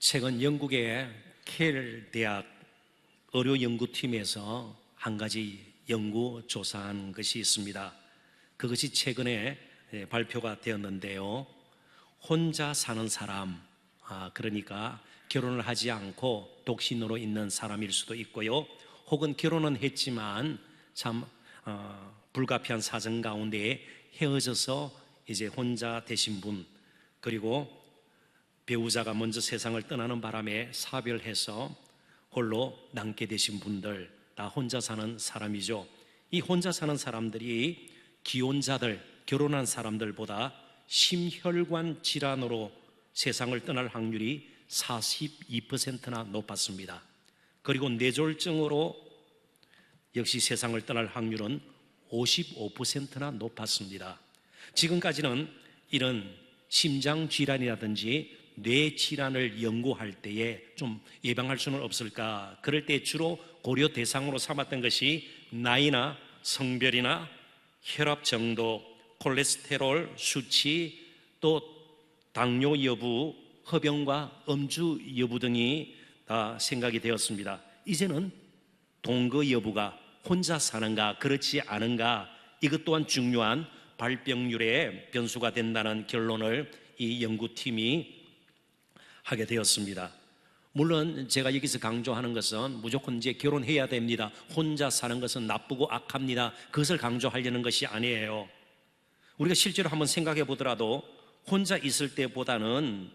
최근 영국의 케일 대학 의료연구팀에서 한 가지 연구 조사한 것이 있습니다. 그것이 최근에 발표가 되었는데요. 혼자 사는 사람, 그러니까 결혼을 하지 않고 독신으로 있는 사람일 수도 있고요, 혹은 결혼은 했지만 참 불가피한 사정 가운데 헤어져서 이제 혼자 되신 분, 그리고 배우자가 먼저 세상을 떠나는 바람에 사별해서 홀로 남게 되신 분들, 다 혼자 사는 사람이죠. 이 혼자 사는 사람들이 기혼자들, 결혼한 사람들보다 심혈관 질환으로 세상을 떠날 확률이 42%나 높았습니다. 그리고 뇌졸중으로 역시 세상을 떠날 확률은 55%나 높았습니다. 지금까지는 이런 심장질환이라든지 뇌질환을 연구할 때에 좀 예방할 수는 없을까? 그럴 때 주로 고려 대상으로 삼았던 것이 나이나 성별이나 혈압 정도, 콜레스테롤 수치, 또 당뇨 여부, 흡연과 음주 여부 등이 다 생각이 되었습니다. 이제는 동거 여부가 혼자 사는가 그렇지 않은가, 이것 또한 중요한 발병률의 변수가 된다는 결론을 이 연구팀이 하게 되었습니다. 물론 제가 여기서 강조하는 것은 무조건 이제 결혼해야 됩니다, 혼자 사는 것은 나쁘고 악합니다, 그것을 강조하려는 것이 아니에요. 우리가 실제로 한번 생각해 보더라도 혼자 있을 때보다는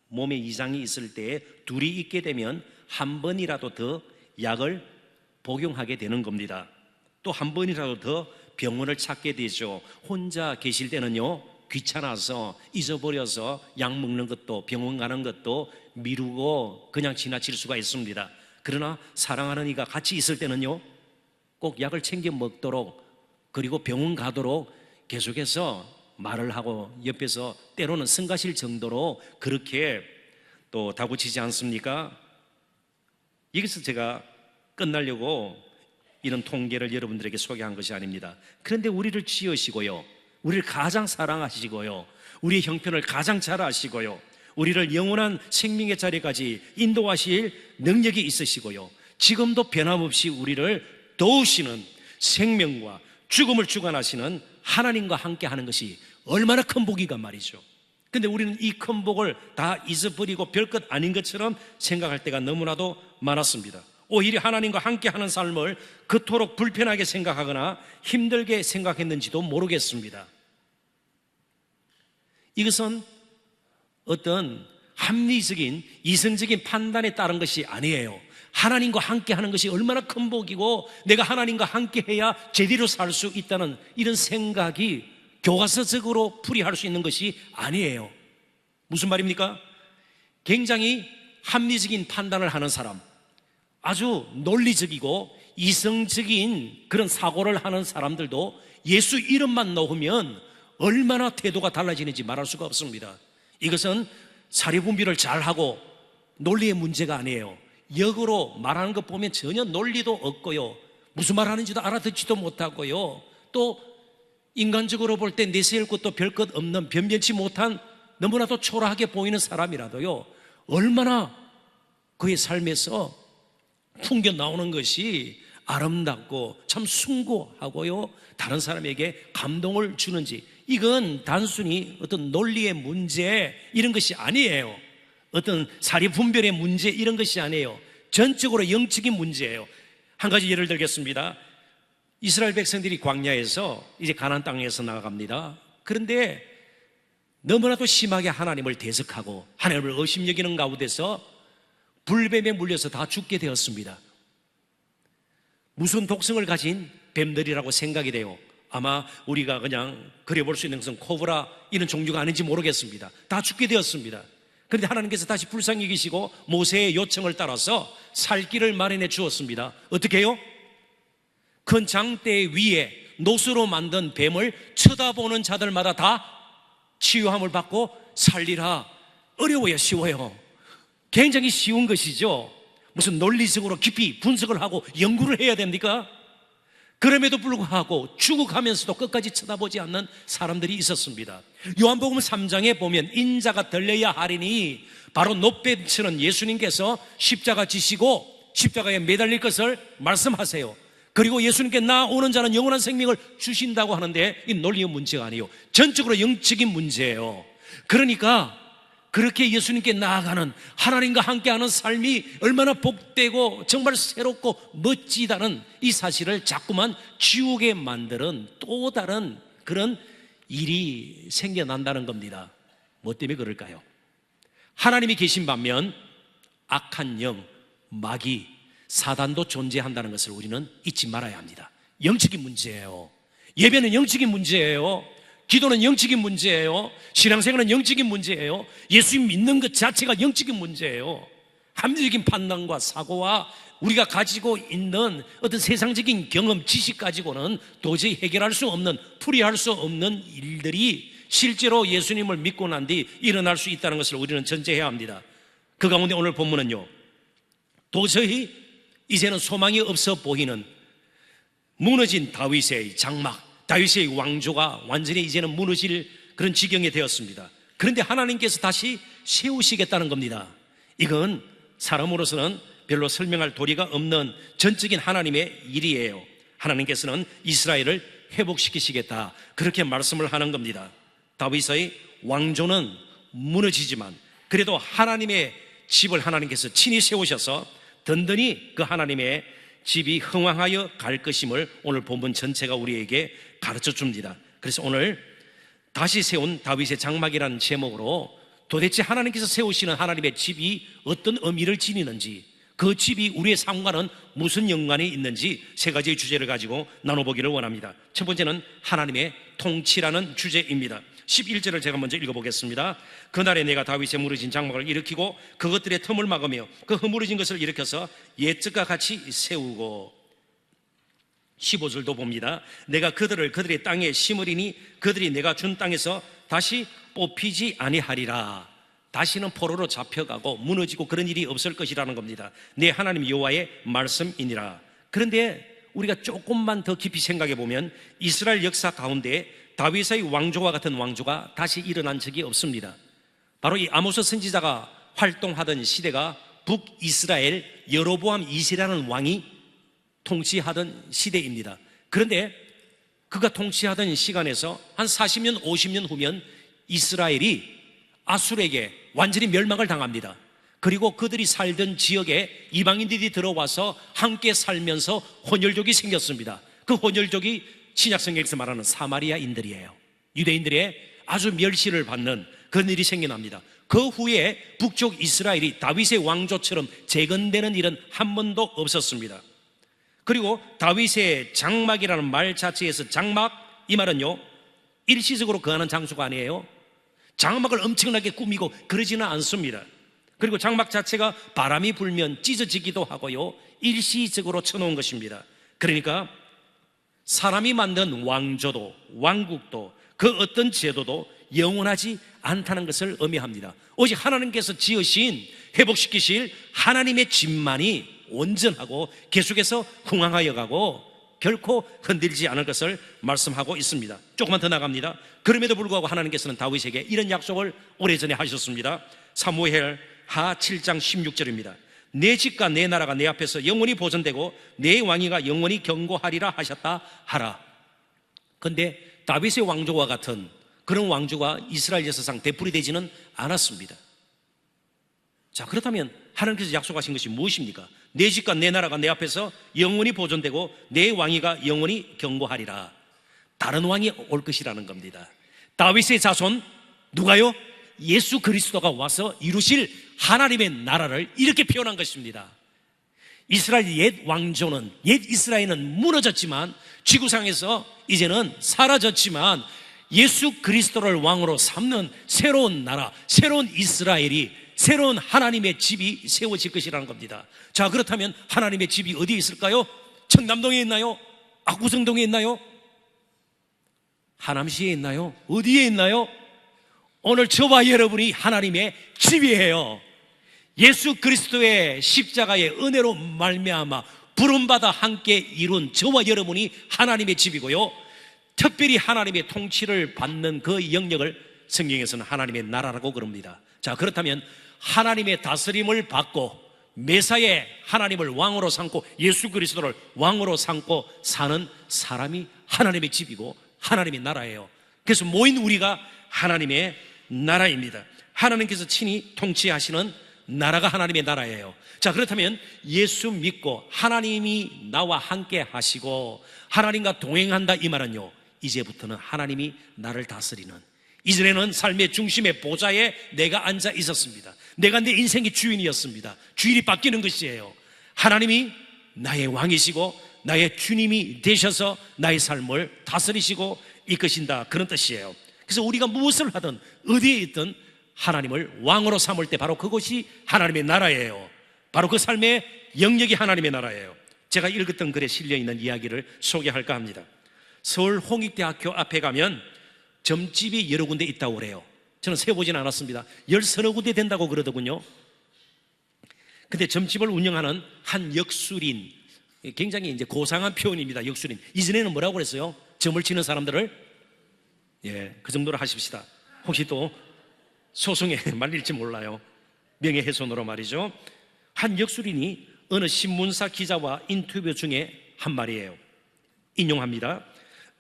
몸에 이상이 있을 때 둘이 있게 되면 한 번이라도 더 약을 복용하게 되는 겁니다. 또 한 번이라도 더 병원을 찾게 되죠. 혼자 계실 때는요, 귀찮아서 잊어버려서 약 먹는 것도 병원 가는 것도 미루고 그냥 지나칠 수가 있습니다. 그러나 사랑하는 이가 같이 있을 때는요, 꼭 약을 챙겨 먹도록, 그리고 병원 가도록 계속해서 말을 하고 옆에서 때로는 성가실 정도로 그렇게 또 다구치지 않습니까? 여기서 제가 끝나려고 이런 통계를 여러분들에게 소개한 것이 아닙니다. 그런데 우리를 지으시고요, 우리를 가장 사랑하시고요, 우리의 형편을 가장 잘 아시고요, 우리를 영원한 생명의 자리까지 인도하실 능력이 있으시고요, 지금도 변함없이 우리를 도우시는, 생명과 죽음을 주관하시는 하나님과 함께 하는 것이 얼마나 큰 복이가 말이죠. 근데 우리는 이 큰 복을 다 잊어버리고 별것 아닌 것처럼 생각할 때가 너무나도 많았습니다. 오히려 하나님과 함께 하는 삶을 그토록 불편하게 생각하거나 힘들게 생각했는지도 모르겠습니다. 이것은 어떤 합리적인 이성적인 판단에 따른 것이 아니에요. 하나님과 함께 하는 것이 얼마나 큰 복이고 내가 하나님과 함께 해야 제대로 살 수 있다는 이런 생각이 교과서적으로 풀이할 수 있는 것이 아니에요. 무슨 말입니까? 굉장히 합리적인 판단을 하는 사람, 아주 논리적이고 이성적인 그런 사고를 하는 사람들도 예수 이름만 놓으면 얼마나 태도가 달라지는지 말할 수가 없습니다. 이것은 사리분별을 잘하고 논리의 문제가 아니에요. 역으로 말하는 것 보면 전혀 논리도 없고요, 무슨 말하는지도 알아듣지도 못하고요, 또 인간적으로 볼 때 내세울 것도 별 것 없는 변변치 못한 너무나도 초라하게 보이는 사람이라도요, 얼마나 그의 삶에서 풍겨 나오는 것이 아름답고 참 숭고하고요, 다른 사람에게 감동을 주는지, 이건 단순히 어떤 논리의 문제 이런 것이 아니에요. 어떤 사리 분별의 문제 이런 것이 아니에요. 전적으로 영적인 문제예요. 한 가지 예를 들겠습니다. 이스라엘 백성들이 광야에서 이제 가나안 땅에서 나아갑니다. 그런데 너무나도 심하게 하나님을 대적하고 하나님을 의심여기는 가운데서 불뱀에 물려서 다 죽게 되었습니다. 무슨 독성을 가진 뱀들이라고 생각이 돼요. 아마 우리가 그냥 그려볼 수 있는 것은 코브라 이런 종류가 아닌지 모르겠습니다. 다 죽게 되었습니다. 그런데 하나님께서 다시 불쌍히 여기시고 모세의 요청을 따라서 살 길을 마련해 주었습니다. 어떻게 해요? 큰 장대 위에 노수로 만든 뱀을 쳐다보는 자들마다 다 치유함을 받고 살리라. 어려워요, 쉬워요? 굉장히 쉬운 것이죠. 무슨 논리적으로 깊이 분석을 하고 연구를 해야 됩니까? 그럼에도 불구하고 죽어가면서도 끝까지 쳐다보지 않는 사람들이 있었습니다. 요한복음 3장에 보면 인자가 들려야 하리니 바로 높배치는 예수님께서 십자가 지시고 십자가에 매달릴 것을 말씀하세요. 그리고 예수님께 나 오는 자는 영원한 생명을 주신다고 하는데 이 논리의 문제가 아니에요. 전적으로 영적인 문제예요. 그러니까 그렇게 예수님께 나아가는, 하나님과 함께하는 삶이 얼마나 복되고 정말 새롭고 멋지다는 이 사실을 자꾸만 지우게 만드는 또 다른 그런 일이 생겨난다는 겁니다. 뭐 때문에 그럴까요? 하나님이 계신 반면 악한 영, 마귀, 사단도 존재한다는 것을 우리는 잊지 말아야 합니다. 영적인 문제예요. 예배는 영적인 문제예요. 기도는 영적인 문제예요. 신앙생활은 영적인 문제예요. 예수 믿는 것 자체가 영적인 문제예요. 합리적인 판단과 사고와 우리가 가지고 있는 어떤 세상적인 경험, 지식 가지고는 도저히 해결할 수 없는, 풀이할 수 없는 일들이 실제로 예수님을 믿고 난 뒤 일어날 수 있다는 것을 우리는 전제해야 합니다. 그 가운데 오늘 본문은요, 도저히 이제는 소망이 없어 보이는 무너진 다윗의 장막, 다윗의 왕조가 완전히 이제는 무너질 그런 지경이 되었습니다. 그런데 하나님께서 다시 세우시겠다는 겁니다. 이건 사람으로서는 별로 설명할 도리가 없는 전적인 하나님의 일이에요. 하나님께서는 이스라엘을 회복시키시겠다, 그렇게 말씀을 하는 겁니다. 다윗의 왕조는 무너지지만 그래도 하나님의 집을 하나님께서 친히 세우셔서 든든히 그 하나님의 집이 흥왕하여 갈 것임을 오늘 본문 전체가 우리에게 가르쳐 줍니다. 그래서 오늘 다시 세운 다윗의 장막이라는 제목으로 도대체 하나님께서 세우시는 하나님의 집이 어떤 의미를 지니는지, 그 집이 우리의 삶과는 무슨 연관이 있는지 세 가지의 주제를 가지고 나눠보기를 원합니다. 첫 번째는 하나님의 통치라는 주제입니다. 11절을 제가 먼저 읽어보겠습니다. 그날에 내가 다윗의 무너진 장막을 일으키고 그것들의 틈을 막으며 그 허물어진 것을 일으켜서 옛적과 같이 세우고, 15절도 봅니다. 내가 그들의 땅에 심으리니 그들이 내가 준 땅에서 다시 뽑히지 아니하리라. 다시는 포로로 잡혀가고 무너지고 그런 일이 없을 것이라는 겁니다. 내 하나님 여호와의 말씀이니라. 그런데 우리가 조금만 더 깊이 생각해 보면 이스라엘 역사 가운데 다윗의 왕조와 같은 왕조가 다시 일어난 적이 없습니다. 바로 이 아모스 선지자가 활동하던 시대가 북이스라엘 여로보암 2세라는 왕이 통치하던 시대입니다. 그런데 그가 통치하던 시간에서 한 40년, 50년 후면 이스라엘이 아술에게 완전히 멸망을 당합니다. 그리고 그들이 살던 지역에 이방인들이 들어와서 함께 살면서 혼혈족이 생겼습니다. 그 혼혈족이 신약성경에서 말하는 사마리아인들이에요. 유대인들의 아주 멸시를 받는 그런 일이 생겨납니다. 그 후에 북쪽 이스라엘이 다윗의 왕조처럼 재건되는 일은 한 번도 없었습니다. 그리고 다윗의 장막이라는 말 자체에서 장막, 이 말은요, 일시적으로 거하는 장소가 아니에요. 장막을 엄청나게 꾸미고 그러지는 않습니다. 그리고 장막 자체가 바람이 불면 찢어지기도 하고요, 일시적으로 쳐놓은 것입니다. 그러니까 사람이 만든 왕조도 왕국도 그 어떤 제도도 영원하지 않다는 것을 의미합니다. 오직 하나님께서 지으신, 회복시키실 하나님의 집만이 온전하고 계속해서 흥왕하여 가고 결코 흔들리지 않을 것을 말씀하고 있습니다. 조금만 더 나갑니다. 그럼에도 불구하고 하나님께서는 다윗에게 이런 약속을 오래전에 하셨습니다. 사무엘 하 7장 16절입니다. 내 집과 내 나라가 내 앞에서 영원히 보존되고 내 왕위가 영원히 견고하리라 하셨다 하라. 그런데 다윗의 왕조와 같은 그런 왕조가 이스라엘 역사상 되풀이되지는 않았습니다. 자, 그렇다면 하나님께서 약속하신 것이 무엇입니까? 내 집과 내 나라가 내 앞에서 영원히 보존되고 내 왕위가 영원히 견고하리라. 다른 왕이 올 것이라는 겁니다. 다윗의 자손, 누가요? 예수 그리스도가 와서 이루실 하나님의 나라를 이렇게 표현한 것입니다. 이스라엘 옛 왕조는, 옛 이스라엘은 무너졌지만, 지구상에서 이제는 사라졌지만 예수 그리스도를 왕으로 삼는 새로운 나라, 새로운 이스라엘이, 새로운 하나님의 집이 세워질 것이라는 겁니다. 자, 그렇다면 하나님의 집이 어디에 있을까요? 청남동에 있나요? 압구정동에 있나요? 하남시에 있나요? 어디에 있나요? 오늘 저와 여러분이 하나님의 집이에요. 예수 그리스도의 십자가의 은혜로 말미암아 부름받아 함께 이룬 저와 여러분이 하나님의 집이고요, 특별히 하나님의 통치를 받는 그 영역을 성경에서는 하나님의 나라라고 그럽니다. 자, 그렇다면 하나님의 다스림을 받고 메사에 하나님을 왕으로 삼고 예수 그리스도를 왕으로 삼고 사는 사람이 하나님의 집이고 하나님의 나라예요. 그래서 모인 우리가 하나님의 나라입니다. 하나님께서 친히 통치하시는 나라가 하나님의 나라예요. 자, 그렇다면 예수 믿고 하나님이 나와 함께 하시고 하나님과 동행한다, 이 말은요, 이제부터는 하나님이 나를 다스리는, 이전에는 삶의 중심의 보좌에 내가 앉아 있었습니다. 내가 내 인생의 주인이었습니다. 주인이 바뀌는 것이에요. 하나님이 나의 왕이시고 나의 주님이 되셔서 나의 삶을 다스리시고 이끄신다, 그런 뜻이에요. 그래서 우리가 무엇을 하든 어디에 있든 하나님을 왕으로 삼을 때 바로 그것이 하나님의 나라예요. 바로 그 삶의 영역이 하나님의 나라예요. 제가 읽었던 글에 실려있는 이야기를 소개할까 합니다. 서울 홍익대학교 앞에 가면 점집이 여러 군데 있다고 그래요. 저는 세보진 않았습니다. 10서너 군데 된다고 그러더군요. 근데 점집을 운영하는 한 역술인, 굉장히 이제 고상한 표현입니다. 역술인. 이전에는 뭐라고 그랬어요? 점을 치는 사람들을, 그 정도로 하십시다. 혹시 또 소송에 말릴지 몰라요. 명예훼손으로 말이죠. 한 역술인이 어느 신문사 기자와 인터뷰 중에 한 말이에요. 인용합니다.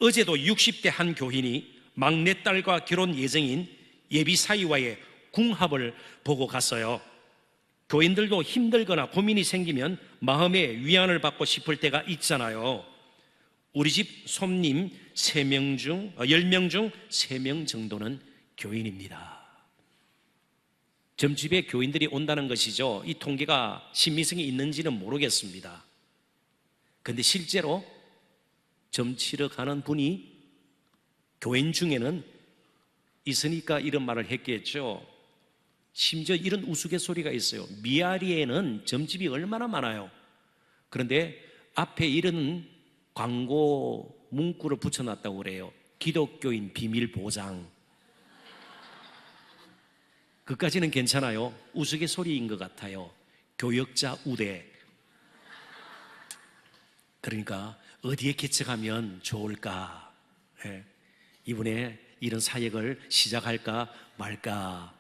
어제도 60대 한 교인이 막내딸과 결혼 예정인 예비 사위와의 궁합을 보고 갔어요. 교인들도 힘들거나 고민이 생기면 마음의 위안을 받고 싶을 때가 있잖아요. 우리 집 손님 10명 중 3명 정도는 교인입니다. 점집에 교인들이 온다는 것이죠. 이 통계가 신빙성이 있는지는 모르겠습니다. 그런데 실제로 점치러 가는 분이 교인 중에는 있으니까 이런 말을 했겠죠. 심지어 이런 우스갯소리가 있어요. 미아리에는 점집이 얼마나 많아요. 그런데 앞에 이런 광고 문구를 붙여놨다고 그래요. 기독교인 비밀 보장. 그까지는 괜찮아요. 우스갯소리인 것 같아요. 교역자 우대. 그러니까 어디에 개척하면 좋을까? 이번에 이런 사역을 시작할까 말까,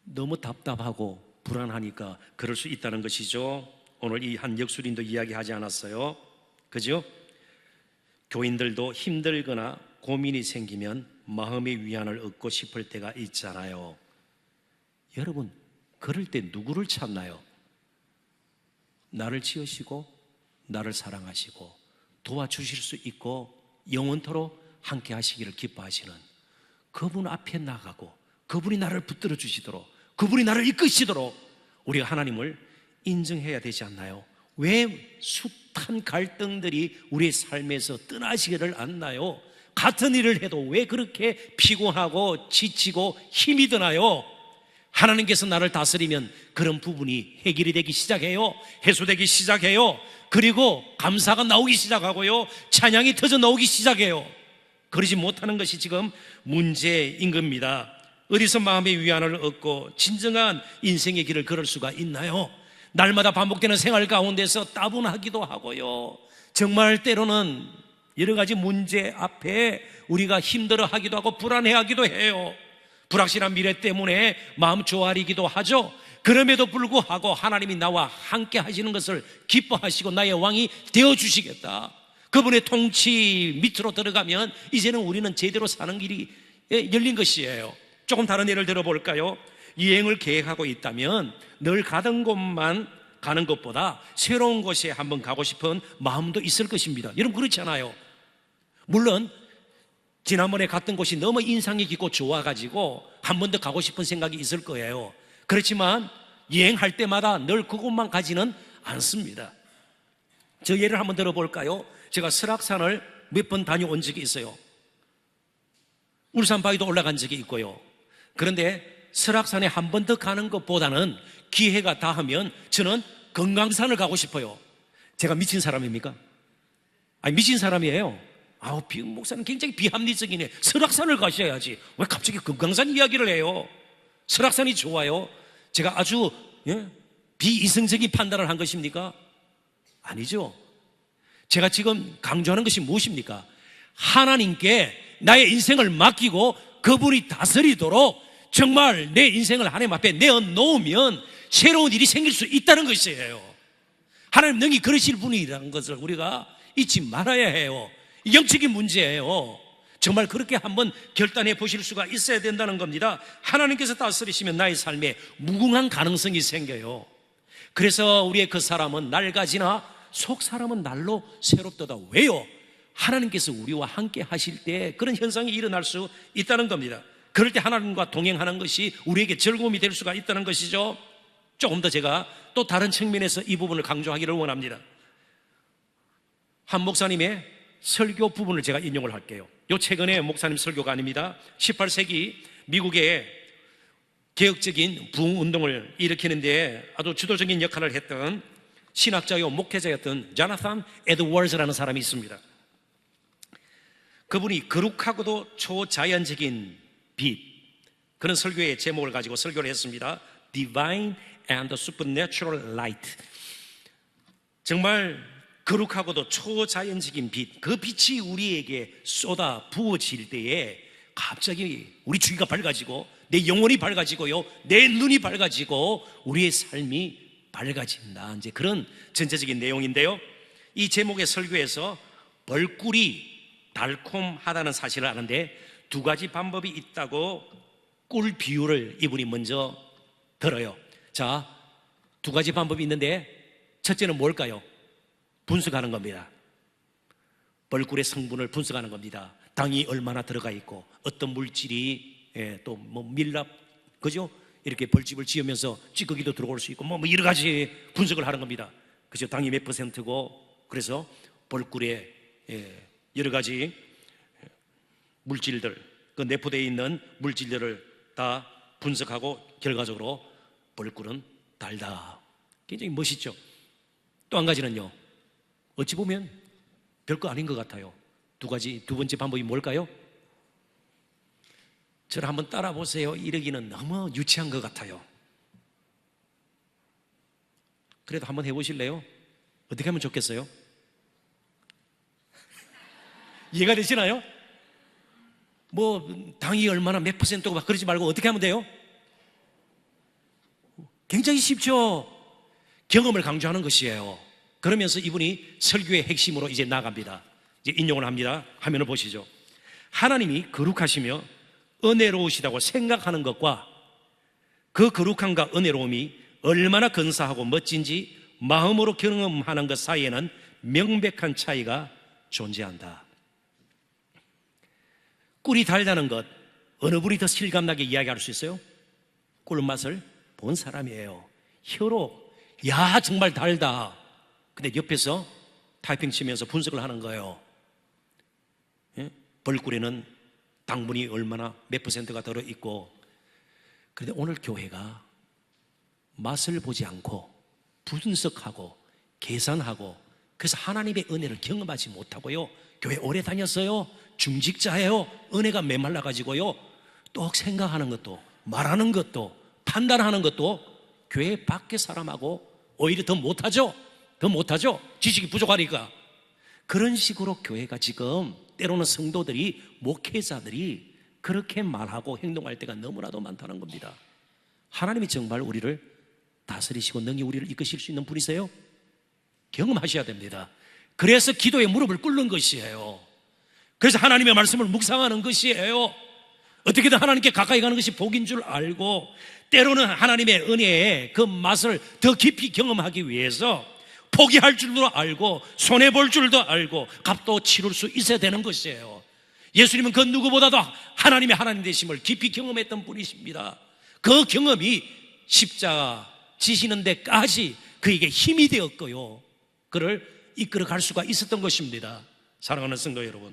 너무 답답하고 불안하니까 그럴 수 있다는 것이죠. 오늘 이 한 역술인도 이야기하지 않았어요? 그죠? 교인들도 힘들거나 고민이 생기면 마음의 위안을 얻고 싶을 때가 있잖아요. 여러분, 그럴 때 누구를 찾나요? 나를 지으시고 나를 사랑하시고 도와주실 수 있고 영원토록 함께 하시기를 기뻐하시는 그분 앞에 나가고 그분이 나를 붙들어 주시도록, 그분이 나를 이끄시도록 우리가 하나님을 인정해야 되지 않나요? 왜 숱한 갈등들이 우리의 삶에서 떠나시기를 않나요? 같은 일을 해도 왜 그렇게 피곤하고 지치고 힘이 드나요? 하나님께서 나를 다스리면 그런 부분이 해결이 되기 시작해요. 해소되기 시작해요. 그리고 감사가 나오기 시작하고요, 찬양이 터져 나오기 시작해요. 그러지 못하는 것이 지금 문제인 겁니다. 어디서 마음의 위안을 얻고 진정한 인생의 길을 걸을 수가 있나요? 날마다 반복되는 생활 가운데서 따분하기도 하고요, 정말 때로는 여러 가지 문제 앞에 우리가 힘들어하기도 하고 불안해하기도 해요. 불확실한 미래 때문에 마음 조아리기도 하죠. 그럼에도 불구하고 하나님이 나와 함께 하시는 것을 기뻐하시고 나의 왕이 되어주시겠다, 그분의 통치 밑으로 들어가면 이제는 우리는 제대로 사는 길이 열린 것이에요. 조금 다른 예를 들어볼까요? 여행을 계획하고 있다면 늘 가던 곳만 가는 것보다 새로운 곳에 한번 가고 싶은 마음도 있을 것입니다. 여러분, 그렇지 않아요? 물론 지난번에 갔던 곳이 너무 인상이 깊고 좋아가지고 한 번 더 가고 싶은 생각이 있을 거예요. 그렇지만 여행할 때마다 늘 그곳만 가지는 않습니다. 저 예를 한번 들어볼까요? 제가 설악산을 몇 번 다녀온 적이 있어요. 울산 바위도 올라간 적이 있고요. 그런데 설악산에 한 번 더 가는 것보다는 기회가 닿으면 저는 금강산을 가고 싶어요. 제가 미친 사람입니까? 아니, 미친 사람이에요. 목사는 굉장히 비합리적이네. 설악산을 가셔야지. 왜 갑자기 금강산 이야기를 해요? 설악산이 좋아요. 제가 아주 비이성적인 판단을 한 것입니까? 아니죠. 제가 지금 강조하는 것이 무엇입니까? 하나님께 나의 인생을 맡기고 그분이 다스리도록 정말 내 인생을 하나님 앞에 내어놓으면 새로운 일이 생길 수 있다는 것이에요. 하나님 능히 그러실 분이라는 것을 우리가 잊지 말아야 해요. 영적인 문제예요. 정말 그렇게 한번 결단해 보실 수가 있어야 된다는 겁니다. 하나님께서 다스리시면 나의 삶에 무궁한 가능성이 생겨요. 그래서 우리의 그 사람은 낡아지나 속 사람은 날로 새롭도다. 왜요? 하나님께서 우리와 함께 하실 때 그런 현상이 일어날 수 있다는 겁니다. 그럴 때 하나님과 동행하는 것이 우리에게 즐거움이 될 수가 있다는 것이죠. 조금 더 제가 또 다른 측면에서 이 부분을 강조하기를 원합니다. 한 목사님의 설교 부분을 제가 인용을 할게요. 요 최근에 목사님 설교가 아닙니다. 18세기 미국의 개혁적인 부흥운동을 일으키는데 아주 주도적인 역할을 했던 신학자요 목회자였던 조나산 에드워즈라는 사람이 있습니다. 그분이 거룩하고도 초자연적인 빛, 그런 설교의 제목을 가지고 설교를 했습니다. Divine and Supernatural Light. 정말 거룩하고도 초자연적인 빛, 그 빛이 우리에게 쏟아 부어질 때에 갑자기 우리 주위가 밝아지고 내 영혼이 밝아지고요, 내 눈이 밝아지고 우리의 삶이 밝아진다. 이제 그런 전체적인 내용인데요. 이 제목의 설교에서 벌꿀이 달콤하다는 사실을 아는데 두 가지 방법이 있다고 꿀 비유를 이분이 먼저 들어요. 자, 두 가지 방법이 있는데 첫째는 뭘까요? 분석하는 겁니다. 벌꿀의 성분을 분석하는 겁니다. 당이 얼마나 들어가 있고 어떤 물질이 또 뭐 밀랍, 그죠? 이렇게 벌집을 지으면서 찌꺼기도 들어올 수 있고 뭐 여러 가지 분석을 하는 겁니다. 그죠? 당이 몇 %고, 그래서 벌꿀에 여러 가지 물질들, 그 내포되어 있는 물질들을 다 분석하고 결과적으로 벌꿀은 달다. 굉장히 멋있죠. 또 한 가지는요, 어찌 보면 별거 아닌 것 같아요. 두 번째 방법이 뭘까요? 저를 한번 따라 보세요. 이러기는 너무 유치한 것 같아요. 그래도 한번 해보실래요? 어떻게 하면 좋겠어요? 이해가 되시나요? 뭐 당이 얼마나 몇 %고 막 그러지 말고 어떻게 하면 돼요? 굉장히 쉽죠. 경험을 강조하는 것이에요. 그러면서 이분이 설교의 핵심으로 이제 나갑니다. 이제 인용을 합니다. 화면을 보시죠. 하나님이 거룩하시며 은혜로우시다고 생각하는 것과 그 거룩함과 은혜로움이 얼마나 근사하고 멋진지 마음으로 경험하는 것 사이에는 명백한 차이가 존재한다. 꿀이 달다는 것, 어느 분이 더 실감나게 이야기할 수 있어요? 꿀 맛을 본 사람이에요. 혀로 야 정말 달다. 근데 옆에서 타이핑 치면서 분석을 하는 거예요. 벌꿀에는 당분이 얼마나 몇 %가 들어있고. 그런데 오늘 교회가 맛을 보지 않고 분석하고 계산하고 그래서 하나님의 은혜를 경험하지 못하고요, 교회 오래 다녔어요, 중직자예요, 은혜가 메말라가지고요, 또 생각하는 것도 말하는 것도 판단하는 것도 교회 밖의 사람하고 오히려 더 못하죠. 지식이 부족하니까. 그런 식으로 교회가 지금 때로는 성도들이, 목회자들이 그렇게 말하고 행동할 때가 너무나도 많다는 겁니다. 하나님이 정말 우리를 다스리시고 능히 우리를 이끄실 수 있는 분이세요? 경험하셔야 됩니다. 그래서 기도에 무릎을 꿇는 것이에요. 그래서 하나님의 말씀을 묵상하는 것이에요. 어떻게든 하나님께 가까이 가는 것이 복인 줄 알고, 때로는 하나님의 은혜의 그 맛을 더 깊이 경험하기 위해서 포기할 줄도 알고 손해볼 줄도 알고 값도 치를 수 있어야 되는 것이에요. 예수님은 그 누구보다도 하나님의 하나님 되심을 깊이 경험했던 분이십니다. 그 경험이 십자가 지시는 데까지 그에게 힘이 되었고요, 그를 이끌어 갈 수가 있었던 것입니다. 사랑하는 성도 여러분,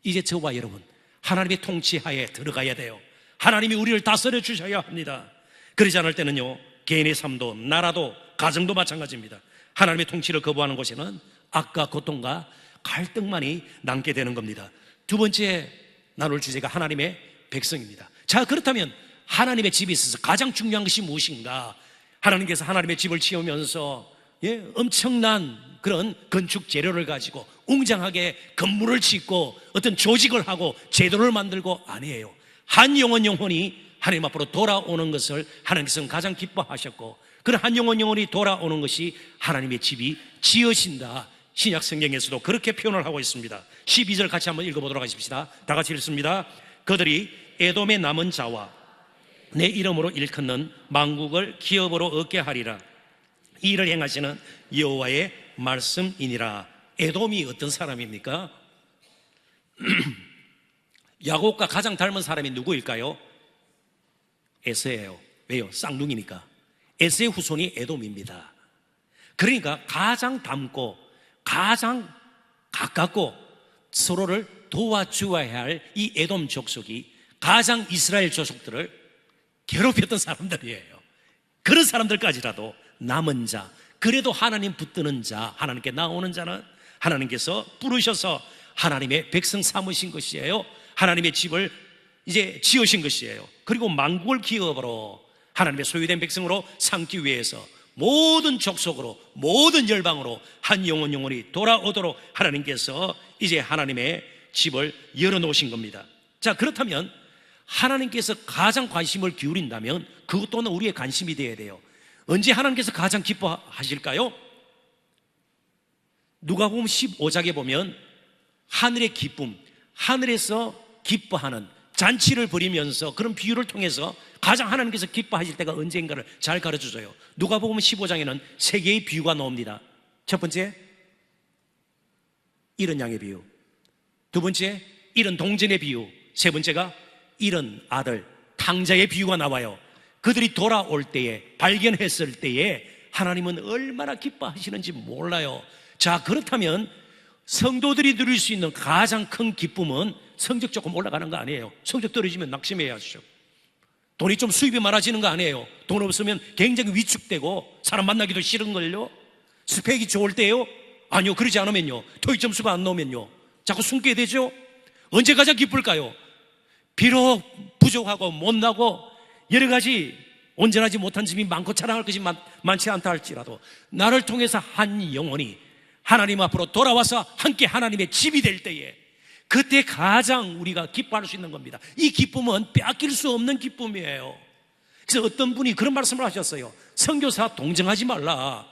이제 저와 여러분 하나님의 통치하에 들어가야 돼요. 하나님이 우리를 다스려 주셔야 합니다. 그러지 않을 때는요, 개인의 삶도 나라도 가정도 마찬가지입니다. 하나님의 통치를 거부하는 곳에는 악과 고통과 갈등만이 남게 되는 겁니다. 두 번째 나눌 주제가 하나님의 백성입니다. 자, 그렇다면 하나님의 집에 있어서 가장 중요한 것이 무엇인가? 하나님께서 하나님의 집을 지으면서 엄청난 그런 건축 재료를 가지고 웅장하게 건물을 짓고 어떤 조직을 하고 제도를 만들고 아니에요. 한 영혼이 하나님 앞으로 돌아오는 것을 하나님께서는 가장 기뻐하셨고, 그런 한 영혼이 돌아오는 것이 하나님의 집이 지어진다. 신약 성경에서도 그렇게 표현을 하고 있습니다. 12절 같이 한번 읽어보도록 하십시다. 다 같이 읽습니다. 그들이 에돔의 남은 자와 내 이름으로 일컫는 만국을 기업으로 얻게 하리라. 이 일을 행하시는 여호와의 말씀이니라. 에돔이 어떤 사람입니까? 야곱과 가장 닮은 사람이 누구일까요? 에서예요. 왜요? 쌍둥이니까. 에서의 후손이 에돔입니다. 그러니까 가장 닮고 가장 가깝고 서로를 도와주어야 할 이 에돔 족속이 가장 이스라엘 족속들을 괴롭혔던 사람들이에요. 그런 사람들까지라도 남은 자, 그래도 하나님 붙드는 자, 하나님께 나오는 자는 하나님께서 부르셔서 하나님의 백성 삼으신 것이에요. 하나님의 집을 이제 지으신 것이에요. 그리고 만국을 기업으로 하나님의 소유된 백성으로 삼기 위해서 모든 족속으로 모든 열방으로 한 영혼이 돌아오도록 하나님께서 이제 하나님의 집을 열어놓으신 겁니다. 자, 그렇다면 하나님께서 가장 관심을 기울인다면 그것 또한 우리의 관심이 되어야 돼요. 언제 하나님께서 가장 기뻐하실까요? 누가복음 15장에 보면 하늘의 기쁨, 하늘에서 기뻐하는 잔치를 벌이면서 그런 비유를 통해서 가장 하나님께서 기뻐하실 때가 언제인가를 잘 가르쳐줘요. 누가복음 15장에는 세 개의 비유가 나옵니다. 첫 번째, 잃은 양의 비유. 두 번째, 잃은 동전의 비유. 세 번째가 잃은 아들, 탕자의 비유가 나와요. 그들이 돌아올 때에, 발견했을 때에 하나님은 얼마나 기뻐하시는지 몰라요. 자, 그렇다면 성도들이 누릴 수 있는 가장 큰 기쁨은 성적 조금 올라가는 거 아니에요. 성적 떨어지면 낙심해야죠. 돈이 좀 수입이 많아지는 거 아니에요. 돈 없으면 굉장히 위축되고 사람 만나기도 싫은걸요. 스펙이 좋을 때요? 아니요. 그러지 않으면요, 토익 점수가 안 나오면요, 자꾸 숨게 되죠. 언제 가장 기쁠까요? 비록 부족하고 못나고 여러 가지 온전하지 못한 점이 많고 자랑할 것이 많지 않다 할지라도 나를 통해서 한 영혼이 하나님 앞으로 돌아와서 함께 하나님의 집이 될 때에, 그때 가장 우리가 기뻐할 수 있는 겁니다. 이 기쁨은 빼앗길 수 없는 기쁨이에요. 그래서 어떤 분이 그런 말씀을 하셨어요. 선교사 동정하지 말라.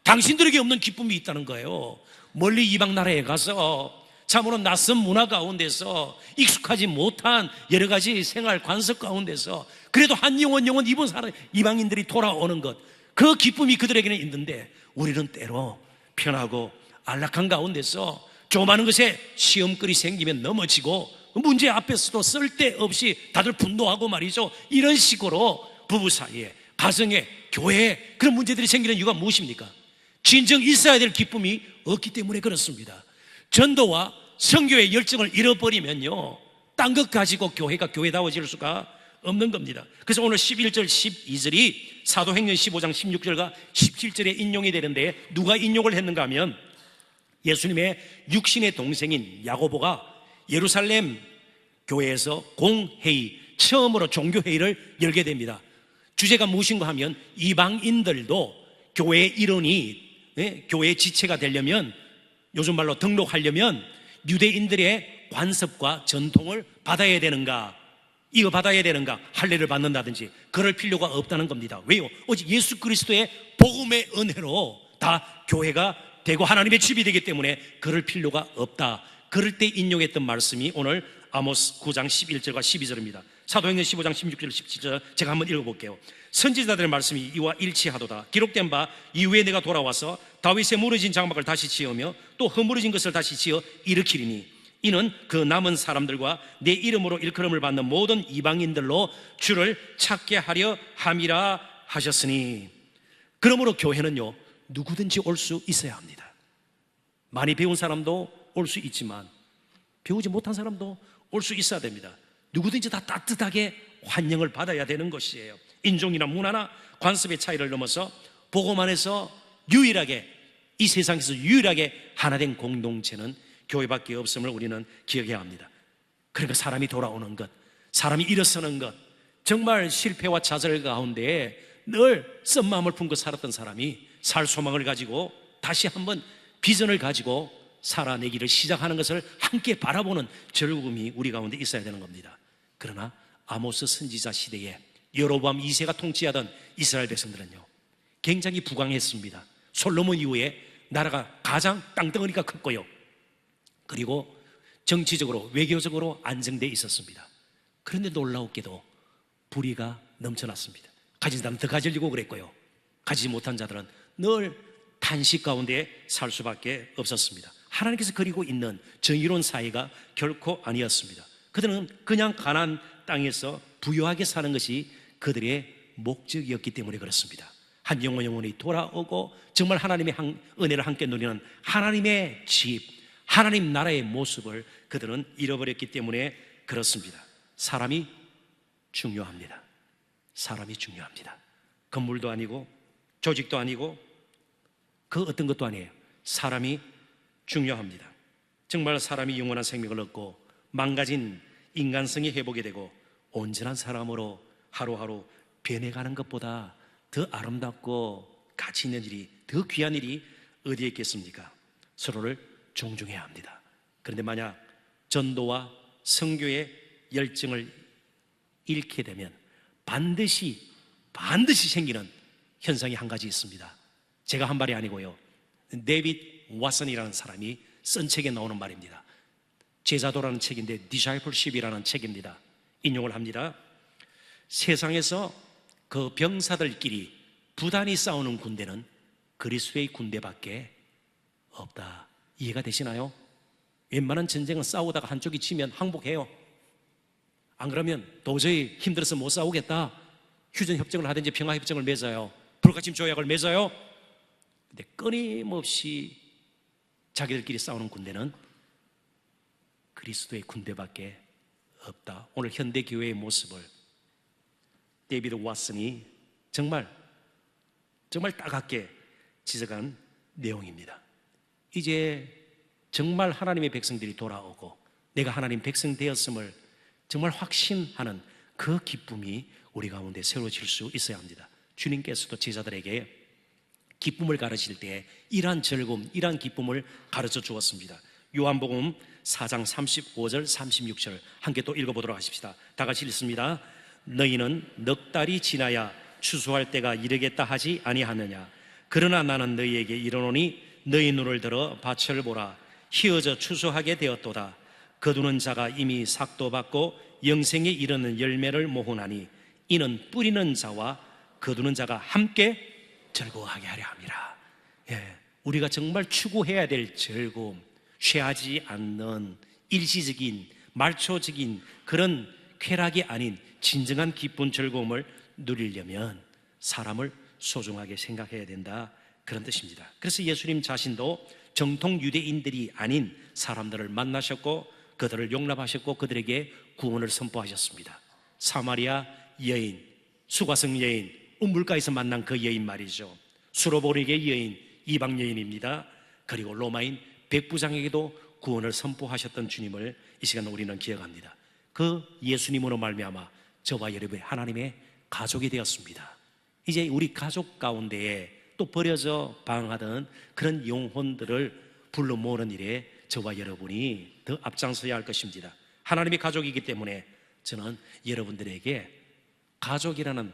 당신들에게 없는 기쁨이 있다는 거예요. 멀리 이방 나라에 가서 참으로 낯선 문화 가운데서 익숙하지 못한 여러 가지 생활 관습 가운데서 그래도 한 영혼 입은 사람 이방인들이 돌아오는 것, 그 기쁨이 그들에게는 있는데 우리는 때로 편하고 안락한 가운데서 조그마한 것에 시험거리 생기면 넘어지고 문제 앞에서도 쓸데없이 다들 분노하고 말이죠. 이런 식으로 부부 사이에, 가정에, 교회에 그런 문제들이 생기는 이유가 무엇입니까? 진정 있어야 될 기쁨이 없기 때문에 그렇습니다. 전도와 선교의 열정을 잃어버리면요, 딴 것 가지고 교회가 교회다워질 수가 없는 겁니다. 그래서 오늘 11절 12절이 사도행전 15장 16절과 17절에 인용이 되는데, 누가 인용을 했는가 하면 예수님의 육신의 동생인 야고보가 예루살렘 교회에서 공회의, 처음으로 종교회의를 열게 됩니다. 주제가 무엇인가 하면 이방인들도 교회의 일원이, 교회의 지체가 되려면, 요즘 말로 등록하려면 유대인들의 관습과 전통을 받아야 되는가, 이어받아야 되는가, 할례를 받는다든지 그럴 필요가 없다는 겁니다. 왜요? 오직 예수 그리스도의 복음의 은혜로 다 교회가 되고 하나님의 집이 되기 때문에 그럴 필요가 없다. 그럴 때 인용했던 말씀이 오늘 아모스 9장 11절과 12절입니다. 사도행전 15장 16절 17절 제가 한번 읽어볼게요. 선지자들의 말씀이 이와 일치하도다. 기록된 바 이후에 내가 돌아와서 다윗의 무너진 장막을 다시 지으며 또 허물어진 것을 다시 지어 일으키리니 이는 그 남은 사람들과 내 이름으로 일컬음을 받는 모든 이방인들로 주를 찾게 하려 함이라 하셨으니. 그러므로 교회는요, 누구든지 올 수 있어야 합니다. 많이 배운 사람도 올 수 있지만 배우지 못한 사람도 올 수 있어야 됩니다. 누구든지 다 따뜻하게 환영을 받아야 되는 것이에요. 인종이나 문화나 관습의 차이를 넘어서 복음 안에서 유일하게, 이 세상에서 유일하게 하나 된 공동체는 교회밖에 없음을 우리는 기억해야 합니다. 그러니까 사람이 돌아오는 것, 사람이 일어서는 것, 정말 실패와 좌절 가운데 늘 쓴 마음을 품고 살았던 사람이 살 소망을 가지고 다시 한번 비전을 가지고 살아내기를 시작하는 것을 함께 바라보는 즐거움이 우리 가운데 있어야 되는 겁니다. 그러나 아모스 선지자 시대에 여로보암 2세가 통치하던 이스라엘 백성들은요, 굉장히 부강했습니다. 솔로몬 이후에 나라가 가장 땅덩어리가 컸고요, 그리고 정치적으로 외교적으로 안정되어 있었습니다. 그런데 놀라웠게도 불의가 넘쳐났습니다. 가진 사람은 더 가지려고 그랬고요, 가지지 못한 자들은 늘 탄식 가운데 살 수밖에 없었습니다. 하나님께서 그리고 있는 정의로운 사회가 결코 아니었습니다. 그들은 그냥 가나안 땅에서 부유하게 사는 것이 그들의 목적이었기 때문에 그렇습니다. 한 영혼이 돌아오고 정말 하나님의 은혜를 함께 누리는 하나님의 집, 하나님 나라의 모습을 그들은 잃어버렸기 때문에 그렇습니다. 사람이 중요합니다. 사람이 중요합니다. 건물도 아니고 조직도 아니고 그 어떤 것도 아니에요. 사람이 중요합니다. 정말 사람이 영원한 생명을 얻고 망가진 인간성이 회복이 되고 온전한 사람으로 하루하루 변해가는 것보다 더 아름답고 가치 있는 일이, 더 귀한 일이 어디에 있겠습니까? 서로를 존중해야 합니다. 그런데 만약 전도와 선교의 열정을 잃게 되면 반드시 생기는 현상이 한 가지 있습니다. 제가 한 말이 아니고요, 데이빗 왓슨이라는 사람이 쓴 책에 나오는 말입니다. 제자도라는 책인데 디사이플십이라는 책입니다. 인용을 합니다. 세상에서 그 병사들끼리 부단히 싸우는 군대는 그리스도의 군대밖에 없다. 이해가 되시나요? 웬만한 전쟁은 싸우다가 한쪽이 지면 항복해요. 안 그러면 도저히 힘들어서 못 싸우겠다, 휴전협정을 하든지 평화협정을 맺어요. 불가침 조약을 맺어요. 근데 끊임없이 자기들끼리 싸우는 군대는 그리스도의 군대밖에 없다. 오늘 현대 교회의 모습을 데이비드 왓슨이 정말 따갑게 지적한 내용입니다. 이제 정말 하나님의 백성들이 돌아오고 내가 하나님 백성 되었음을 정말 확신하는 그 기쁨이 우리 가운데 세워질 수 있어야 합니다. 주님께서도 제자들에게 기쁨을 가르칠 때 이러한 즐거움, 이러한 기쁨을 가르쳐 주었습니다. 요한복음 4장 35절 36절 함께 또 읽어보도록 하십시다. 다 같이 읽습니다. 너희는 넉 달이 지나야 추수할 때가 이르겠다 하지 아니하느냐? 그러나 나는 너희에게 이르노니 너희 눈을 들어 밭을 보라. 희어져 추수하게 되었도다. 거두는 자가 이미 삭도 받고 영생에 이르는 열매를 모으나니 이는 뿌리는 자와 거두는 자가 함께 즐거워하게 하려 함이라. 우리가 정말 추구해야 될 즐거움, 취하지 않는 일시적인 말초적인 그런 쾌락이 아닌 진정한 기쁜 즐거움을 누리려면 사람을 소중하게 생각해야 된다, 그런 뜻입니다. 그래서 예수님 자신도 정통 유대인들이 아닌 사람들을 만나셨고 그들을 용납하셨고 그들에게 구원을 선포하셨습니다. 사마리아 여인, 수가성 여인, 우물가에서 만난 그 여인 말이죠. 수로보르게 여인, 이방 여인입니다. 그리고 로마인 백부장에게도 구원을 선포하셨던 주님을 이 시간 우리는 기억합니다. 그 예수님으로 말미암아 저와 여러분이 하나님의 가족이 되었습니다. 이제 우리 가족 가운데에 또 버려져 방황하던 그런 영혼들을 불러 모으는 일에 저와 여러분이 더 앞장서야 할 것입니다. 하나님의 가족이기 때문에 저는 여러분들에게 가족이라는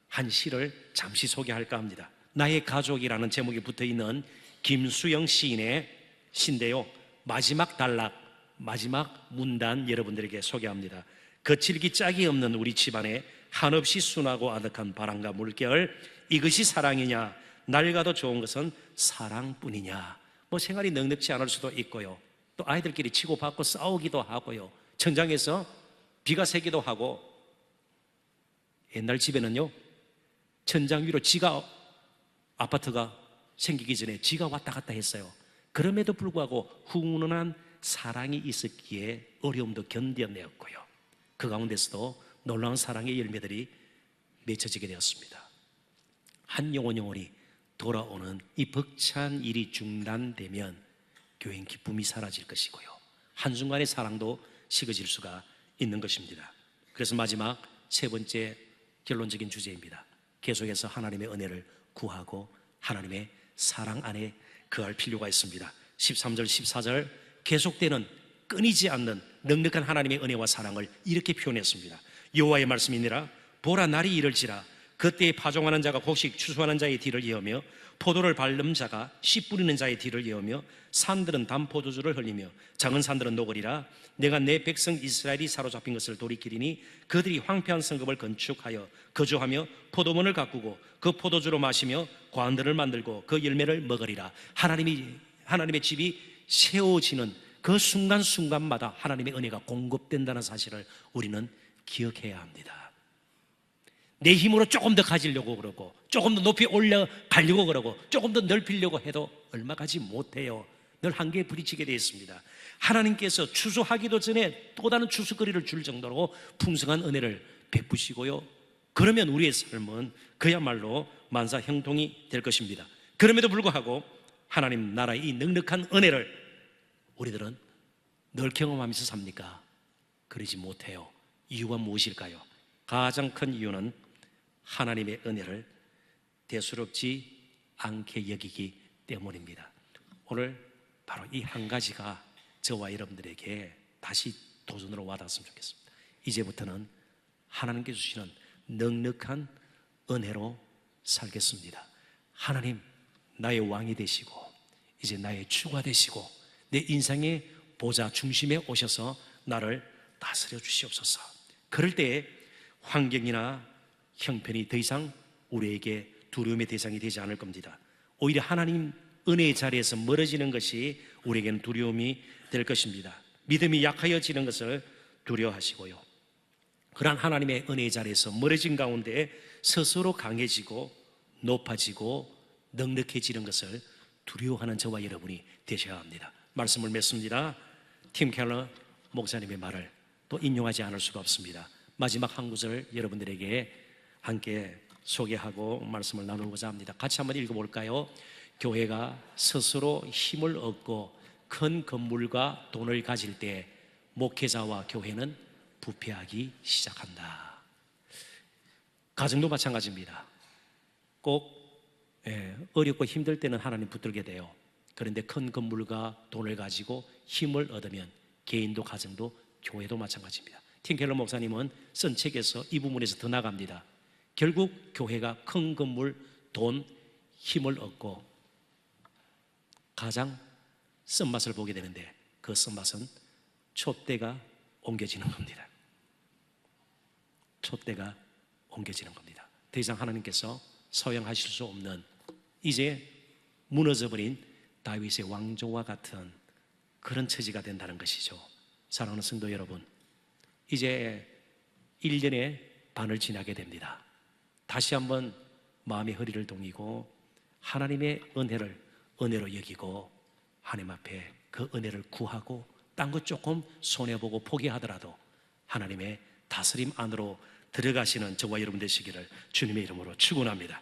한 시를 잠시 소개할까 합니다. 나의 가족이라는 제목이 붙어있는 김수영 시인의 시인데요, 마지막 단락, 마지막 문단 여러분들에게 소개합니다. 거칠기 짝이 없는 우리 집안에 한없이 순하고 아득한 바람과 물결, 이것이 사랑이냐? 낡아도 좋은 것은 사랑뿐이냐? 생활이 넉넉지 않을 수도 있고요, 또 아이들끼리 치고받고 싸우기도 하고요, 천장에서 비가 새기도 하고, 옛날 집에는요 천장 위로 아파트가 생기기 전에 지가 왔다 갔다 했어요. 그럼에도 불구하고 훈훈한 사랑이 있었기에 어려움도 견뎌내었고요, 그 가운데서도 놀라운 사랑의 열매들이 맺혀지게 되었습니다. 한 영혼이 돌아오는 이 벅찬 일이 중단되면 교회의 기쁨이 사라질 것이고요, 한순간의 사랑도 식어질 수가 있는 것입니다. 그래서 마지막 세 번째 결론적인 주제입니다. 계속해서 하나님의 은혜를 구하고 하나님의 사랑 안에 거할 필요가 있습니다. 13절 14절 계속되는 끊이지 않는 넉넉한 하나님의 은혜와 사랑을 이렇게 표현했습니다. 여호와의 말씀이니라 보라 날이 이를지라 그때에 파종하는 자가 곡식 추수하는 자의 뒤를 이으며 포도를 밟는 자가 씨 뿌리는 자의 뒤를 이으며 산들은 담포도주를 흘리며 작은 산들은 녹으리라. 내가 내 백성 이스라엘이 사로잡힌 것을 돌이키리니 그들이 황폐한 성읍을 건축하여 거주하며 포도원을 가꾸고 그 포도주로 마시며 관들을 만들고 그 열매를 먹으리라. 하나님의 집이 세워지는 그 순간순간마다 하나님의 은혜가 공급된다는 사실을 우리는 기억해야 합니다. 내 힘으로 조금 더 가지려고 그러고 조금 더 높이 올라가려고 그러고 조금 더 넓히려고 해도 얼마 가지 못해요. 늘 한계에 부딪히게 되어 있습니다. 하나님께서 추수하기도 전에 또 다른 추수거리를 줄 정도로 풍성한 은혜를 베푸시고요, 그러면 우리의 삶은 그야말로 만사형통이 될 것입니다. 그럼에도 불구하고 하나님 나라의 이 넉넉한 은혜를 우리들은 늘 경험하면서 삽니까? 그러지 못해요. 이유가 무엇일까요? 가장 큰 이유는 하나님의 은혜를 대수롭지 않게 여기기 때문입니다. 오늘 바로 이 한 가지가 저와 여러분들에게 다시 도전으로 와닿았으면 좋겠습니다. 이제부터는 하나님께 주시는 넉넉한 은혜로 살겠습니다. 하나님 나의 왕이 되시고 이제 나의 주가 되시고 내 인생의 보좌 중심에 오셔서 나를 다스려 주시옵소서. 그럴 때에 환경이나 형편이 더 이상 우리에게 두려움의 대상이 되지 않을 겁니다. 오히려 하나님 은혜의 자리에서 멀어지는 것이 우리에게는 두려움이 될 것입니다. 믿음이 약해지는 것을 두려워하시고요, 그러한 하나님의 은혜의 자리에서 멀어진 가운데 스스로 강해지고 높아지고 넉넉해지는 것을 두려워하는 저와 여러분이 되셔야 합니다. 말씀을 맺습니다. 팀 켈러 목사님의 말을 또 인용하지 않을 수가 없습니다. 마지막 한 구절 여러분들에게 함께 소개하고 말씀을 나누고자 합니다. 같이 한번 읽어볼까요? 교회가 스스로 힘을 얻고 큰 건물과 돈을 가질 때 목회자와 교회는 부패하기 시작한다. 가정도 마찬가지입니다. 꼭 어렵고 힘들 때는 하나님 붙들게 돼요. 그런데 큰 건물과 돈을 가지고 힘을 얻으면 개인도 가정도 교회도 마찬가지입니다. 팀 켈러 목사님은 쓴 책에서 이 부분에서 더 나갑니다. 결국 교회가 큰 건물, 돈, 힘을 얻고 가장 쓴맛을 보게 되는데 그 쓴맛은 촛대가 옮겨지는 겁니다. 촛대가 옮겨지는 겁니다. 더 이상 하나님께서 서양하실 수 없는, 이제 무너져버린 다윗의 왕조와 같은 그런 처지가 된다는 것이죠. 사랑하는 성도 여러분, 이제 1년의 반을 지나게 됩니다. 다시 한번 마음의 허리를 동이고 하나님의 은혜로 여기고 하나님 앞에 그 은혜를 구하고 딴 것 조금 손해보고 포기하더라도 하나님의 다스림 안으로 들어가시는 저와 여러분 되시기를 주님의 이름으로 축원합니다.